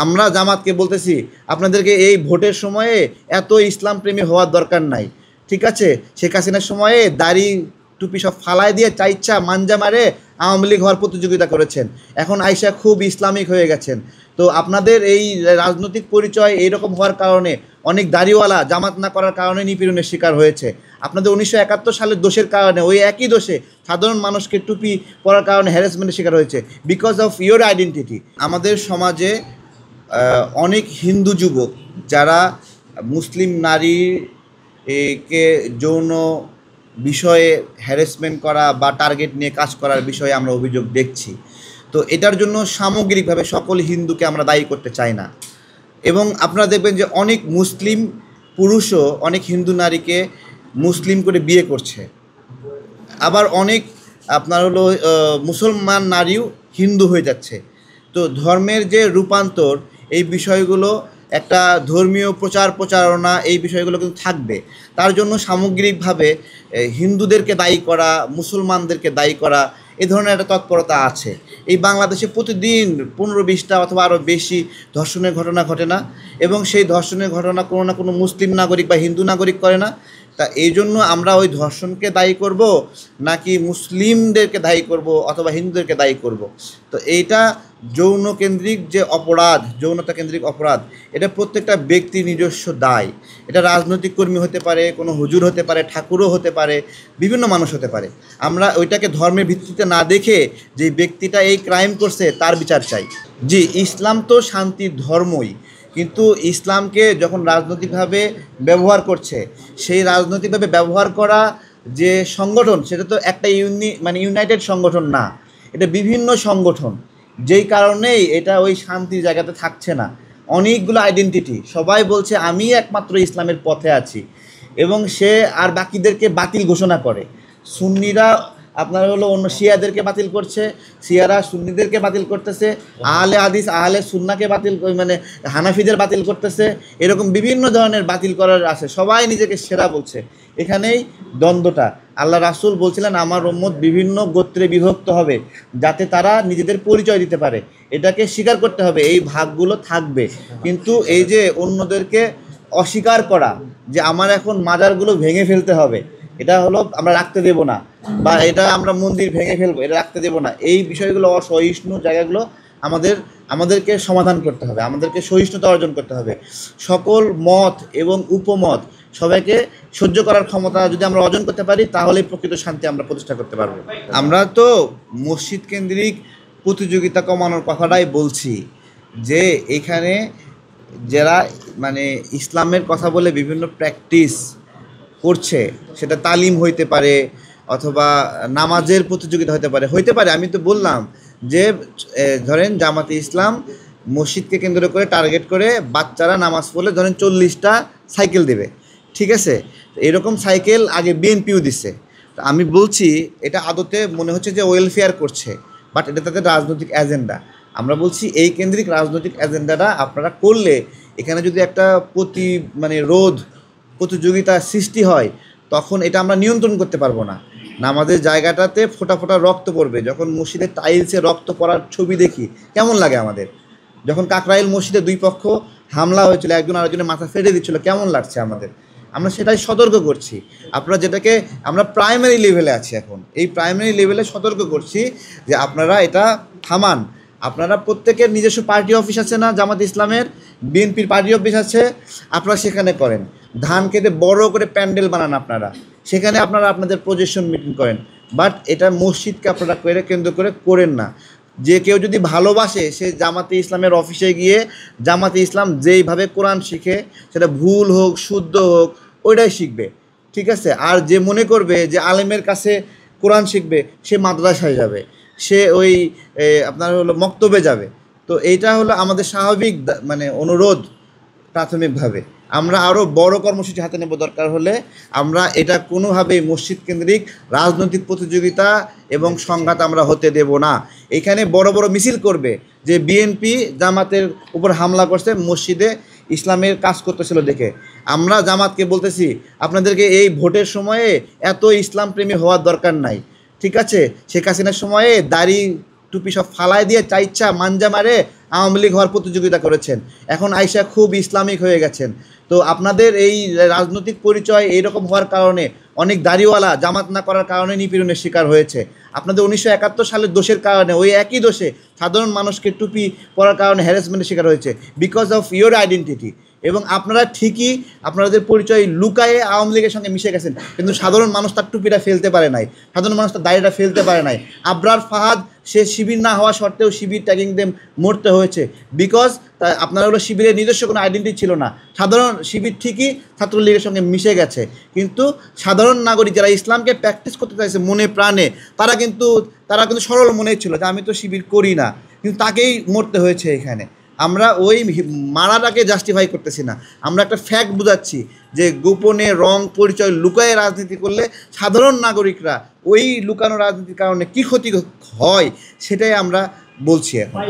আমরা জামাতকে বলতেছি আপনাদেরকে এই ভোটের সময়ে এত ইসলাম প্রেমী হওয়ার দরকার নাই। ঠিক আছে, শেখ হাসিনার সময়ে দাড়ি টুপি সব ফালায় দিয়ে চাইচ্ছা মাঞ্জা মারে আওয়ামী লীগ হওয়ার প্রতিযোগিতা করেছেন, এখন আইসা খুব ইসলামিক হয়ে গেছেন। তো আপনাদের এই রাজনৈতিক পরিচয় এইরকম হওয়ার কারণে অনেক দাড়িওয়ালা জামাত না করার কারণে নিপীড়নের শিকার হয়েছে। আপনাদের 1971 সালের দোষের কারণে, ওই একই দোষে সাধারণ মানুষকে টুপি পরার কারণে হ্যারাসমেন্টের শিকার হয়েছে, বিকজ অফ ইয়োর আইডেন্টিটি। আমাদের সমাজে অনেক হিন্দু যুবক যারা মুসলিম নারীকে যৌন বিষয়ে হ্যারাসমেন্ট করা বা টার্গেট নিয়ে কাজ করার বিষয়ে আমরা অভিযোগ দেখছি। তো এটার জন্য সামগ্রিকভাবে সকল হিন্দুকে আমরা দায়ী করতে চাই না। এবং আপনারা দেখবেন যে অনেক মুসলিম পুরুষও অনেক হিন্দু নারীকে মুসলিম করে বিয়ে করছে, আবার অনেক আপনার হলো মুসলমান নারীও হিন্দু হয়ে যাচ্ছে। তো ধর্মের যে রূপান্তর, এই বিষয়গুলো একটা ধর্মীয় প্রচারণা, এই বিষয়গুলো কিন্তু থাকবে। তার জন্য সামগ্রিকভাবে হিন্দুদেরকে দায়ী করা, মুসলমানদেরকে দায়ী করা, এ ধরনের একটা তৎপরতা আছে। এই বাংলাদেশে প্রতিদিন 15-20টা অথবা আরও বেশি ধর্ষণের ঘটনা ঘটে না, এবং সেই ধর্ষণের ঘটনা কোনো না কোনো মুসলিম নাগরিক বা হিন্দু নাগরিক করে না। তা এই জন্য আমরা ওই ধর্ষণকে দায়ী করব নাকি মুসলিমদেরকে দায়ী করব অথবা হিন্দুদেরকে দায়ী করব? তো এইটা যৌনকেন্দ্রিক যে অপরাধ, যৌনতা কেন্দ্রিক অপরাধ, এটা প্রত্যেকটা ব্যক্তির নিজস্ব দায়। এটা রাজনৈতিক কর্মী হতে পারে, কোনো হুজুর হতে পারে, ঠাকুরও হতে পারে, বিভিন্ন মানুষ হতে পারে। আমরা ওইটাকে ধর্মের ভিত্তিতে না দেখে যে ব্যক্তিটা এই ক্রাইম করছে তার বিচার চাই। জি, ইসলাম তো শান্তির ধর্মই, কিন্তু ইসলামকে যখন রাজনৈতিকভাবে ব্যবহার করছে, সেই রাজনৈতিকভাবে ব্যবহার করা যে সংগঠন, সেটা তো একটা ইউনাইটেড সংগঠন না, এটা বিভিন্ন সংগঠন। যেই কারণেই এটা ওই শান্তির জায়গাতে থাকছে না। অনেকগুলো আইডেন্টিটি, সবাই বলছে আমি একমাত্র ইসলামের পথে আছি, এবং সে আর বাকিদেরকে বাতিল ঘোষণা করে। সুন্নিরা আপনার হলো অন্য শিয়াদেরকে বাতিল করছে, শিয়ারা সুন্নিদেরকে বাতিল করতেছে, আহলে হাদিস আহলে সুন্নাকে বাতিল, মানে হানাফিদের বাতিল করতেছে। এরকম বিভিন্ন ধরনের বাতিল করার আছে, সবাই নিজেকে সেরা বলছে। এখানেই দ্বন্দ্বটা। আল্লাহ রাসূল বলছিলেন আমার উম্মত বিভিন্ন গোত্রে বিভক্ত হবে, যাতে তারা নিজেদের পরিচয় দিতে পারে। এটাকে স্বীকার করতে হবে, এই ভাগগুলো থাকবে। কিন্তু এই যে অন্যদেরকে অস্বীকার করা, যে আমার এখন মাজারগুলো ভেঙে ফেলতে হবে, এটা হলো আমরা রাখতে দেব না, বা এটা আমরা মন্দির ভেঙে ফেলবো, এটা রাখতে দেব না, এই বিষয়গুলো অসহিষ্ণু জায়গাগুলো আমাদেরকে সমাধান করতে হবে, আমাদেরকে সহিষ্ণুতা অর্জন করতে হবে। সকল মত এবং উপমত সবাইকে সহ্য করার ক্ষমতা যদি আমরা অর্জন করতে পারি, তাহলে প্রকৃত শান্তি আমরা প্রতিষ্ঠা করতে পারবো। আমরা তো মসজিদ কেন্দ্রিক প্রতিযোগিতা কমানোর কথাটাই বলছি, যে এখানে যারা মানে ইসলামের কথা বলে বিভিন্ন প্র্যাকটিস করছে, সেটা তালিম হইতে পারে অথবা নামাজের প্রতিযোগিতা হইতে পারে। আমি তো বললাম যে ধরেন জামাতে ইসলাম মসজিদকে কেন্দ্র করে টার্গেট করে বাচ্চারা নামাজ পড়লে ধরেন 40টা সাইকেল দেবে, ঠিক আছে? এরকম সাইকেল আগে বিএনপিও দিচ্ছে। তো আমি বলছি এটা আদতে মনে হচ্ছে যে ওয়েলফেয়ার করছে, বাট এটা তাদের রাজনৈতিক এজেন্ডা। আমরা বলছি এই কেন্দ্রিক রাজনৈতিক এজেন্ডাটা আপনারা করলে এখানে যদি একটা প্রতিযোগিতা সৃষ্টি হয়, তখন এটা আমরা নিয়ন্ত্রণ করতে পারবো না। নামাজের জায়গাটাতে ফোঁটা ফোঁটা রক্ত পড়বে, যখন মসজিদের টাইলসে রক্ত পড়ার ছবি দেখি কেমন লাগে আমাদের? যখন কাকরাইল মসজিদে দুই পক্ষ হামলা হয়েছিল, একজন আরেকজনের মাথা ফেটে দিচ্ছিল, কেমন লাগছে আমাদের? আমরা সেটাই সতর্ক করছি। আপনারা যেটাকে আমরা প্রাইমারি লেভেলে আছি এখন, এই প্রাইমারি লেভেলে সতর্ক করছি যে আপনারা এটা থামান। আপনারা প্রত্যেকের নিজস্ব পার্টি অফিস আছে না, জামাত ইসলামের বিএনপির পার্টি অফিস আছে, আপনারা সেখানে করেন। ধান কেটে বড় করে প্যান্ডেল বানান আপনারা, সেখানে আপনারা আপনাদের প্রজেশন মিটিং করেন। বাট এটা মসজিদকে আপনারা কেন্দ্র করে করেন না। যে কেউ যদি ভালোবাসে, সে জামাতে ইসলামের অফিসে গিয়ে জামাতে ইসলাম যেইভাবে কোরআন শিখে, সেটা ভুল হোক শুদ্ধ হোক, ওইটাই শিখবে, ঠিক আছে? আর যে মনে করবে যে আলেমের কাছে কোরআন শিখবে, সে মাদ্রাসায় যাবে, সে ওই আপনার হলো মক্তবে যাবে। তো এইটা হলো আমাদের স্বাভাবিক অনুরোধ। প্রাথমিকভাবে আমরা আরও বড় কর্মসূচি হাতে নেব, দরকার হলে। আমরা এটা কোনোভাবেই মসজিদ কেন্দ্রিক রাজনৈতিক প্রতিযোগিতা এবং সংঘাত আমরা হতে দেব না। এখানে বড় বড় মিছিল করবে যে বিএনপি জামাতের উপর হামলা করছে মসজিদে ইসলামের কাজ করতেছিল দেখে। আমরা জামাতকে বলতেছি আপনাদেরকে এই ভোটের সময়ে এত ইসলাম প্রেমী হওয়ার দরকার নাই। ঠিক আছে, শেখ হাসিনার সময়ে দাড়ি টুপি সব ফালায় দিয়ে চাইচ্ছা মাঞ্জা মারে আওয়ামী লীগ হওয়ার প্রতিযোগিতা করেছেন, এখন আইসা খুব ইসলামিক হয়ে গেছেন। তো আপনাদের এই রাজনৈতিক পরিচয় এইরকম হওয়ার কারণে অনেক দাড়িওয়ালা জামাত না করার কারণে নিপীড়নের শিকার হয়েছে। আপনাদের 1971 সালের দোষের কারণে, ওই একই দোষে সাধারণ মানুষকে টুপি পরার কারণে হ্যারাসমেন্টের শিকার হয়েছে, বিকজ অফ ইয়োর আইডেন্টিটি। এবং আপনারা ঠিকই আপনাদের পরিচয় লুকায়ে আওয়ামী লীগের সঙ্গে মিশে গেছেন, কিন্তু সাধারণ মানুষ তার টুপিটা ফেলতে পারে নাই, সাধারণ মানুষ তার দাড়িটা ফেলতে পারে নাই। আবরার ফাহাদ সে শিবির না হওয়া সত্ত্বেও শিবির ট্যাগিং দেম মরতে হয়েছে, বিকজ আপনারা হলো শিবিরের নিজস্ব কোনো আইডেন্টিটি ছিল না। সাধারণ শিবির ঠিকই ছাত্রলীগের সঙ্গে মিশে গেছে, কিন্তু সাধারণ নাগরিক যারা ইসলামকে প্র্যাকটিস করতে চাইছে মনে প্রাণে, তারা কিন্তু সরল মনেই ছিল যে আমি তো শিবির করি না, কিন্তু তাকেই মরতে হয়েছে এখানে। আমরা ওই মারাটাকে জাস্টিফাই করতেছি না, আমরা একটা ফ্যাক্ট বুঝাচ্ছি যে গোপনে রং পরিচয় লুকায়ে রাজনীতি করলে সাধারণ নাগরিকরা ওই লুকানো রাজনীতির কারণে কী ক্ষতি হয় সেটাই আমরা বলছি এখন।